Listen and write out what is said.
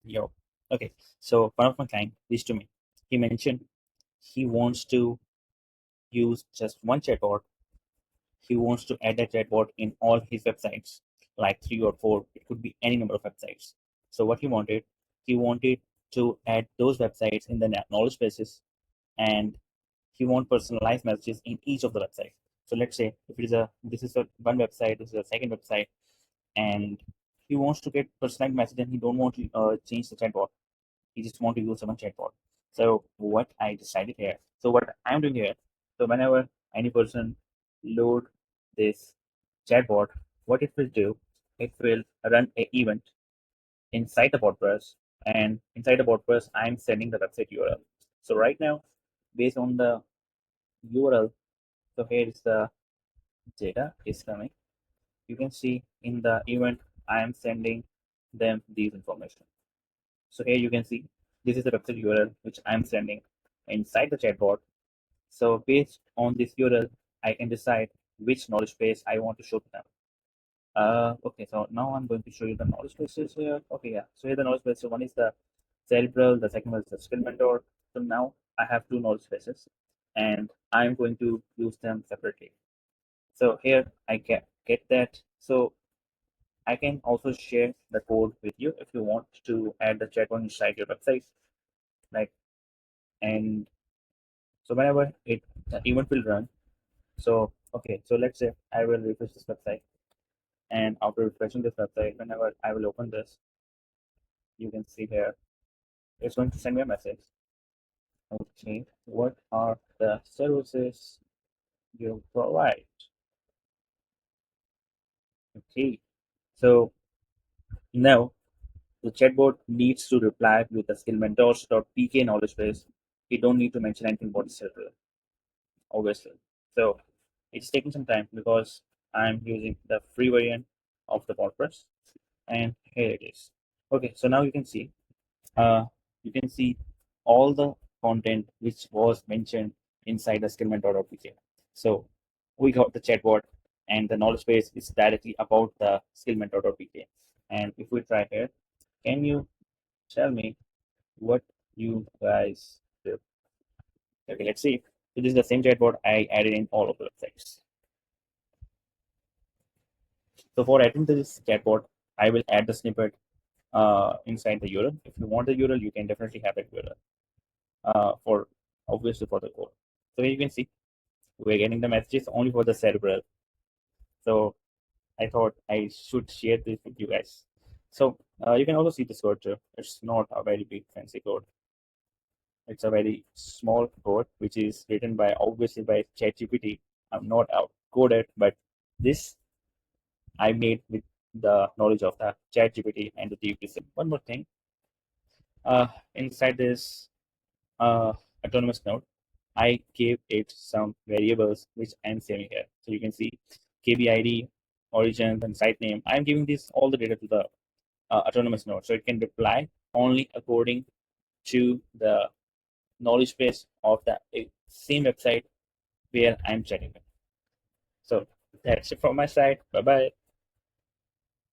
Yo. Okay. So one of my client reached to me. He mentioned he wants to use just one chatbot. He wants to add that chatbot in all his websites, like 3 or 4. It could be any number of websites. So what he wanted to add those websites in the knowledge bases, and he want personalized messages in each of the websites. So let's say if it is a this is a one website, this is a second website, and he wants to get personalized message and he don't want to change the chatbot. He just want to use one chatbot. So what I decided here, so what I'm doing here, so whenever any person load this chatbot, what it will do, it will run a event inside the Botpress, and inside the Botpress, I'm sending the website URL. So right now, based on the URL, so here is the data is coming. You can see in the event, I am sending them these information. So here you can see this is the website URL which I'm sending inside the chatbot. So based on this URL, I can decide which knowledge base I want to show to them. Okay, so now I'm going to show you the knowledge bases here. Okay, yeah. So here the knowledge base. So one is the cerebral, the second one is the skill mentor. So now I have two knowledge bases, and I'm going to use them separately. So here I get that. So I can also share the code with you if you want to add the chatbot inside your website. Like, and so whenever the event will run. So okay, so let's say I will refresh this website, and after refreshing this website, whenever I will open this, you can see here it's going to send me a message. Okay, what are the services you provide? Okay, so now the chatbot needs to reply with the skillmentors.pk knowledge base. You don't need to mention anything about the server, obviously. So it's taking some time because I'm using the free variant of the Botpress, and here it is. Okay, so now uh, you can see all the content which was mentioned inside the skillment.pk. So we got the chatbot, and the knowledge base is directly about the skillment.pk. And if we try here, can you tell me what you guys do? Okay, let's see. So this is the same chatbot I added in all of the websites. So for adding this chatbot, I will add the snippet inside the URL. If you want the URL, you can definitely have that URL for obviously for the code. So here you can see we're getting the messages only for the cerebral. So I thought I should share this with you guys. So you can also see this code too. It's not a very big fancy code. It's a very small code which is written by obviously by ChatGPT. I'm not out coded, but this I made with the knowledge of the ChatGPT and the GPT. One more thing, inside this autonomous node, I gave it some variables which I'm saving here. So you can see KBID, origin, and site name. I'm giving this all the data to the autonomous node, so it can reply only according to the knowledge base of the same website where I'm checking it. So that's it from my side. Bye bye.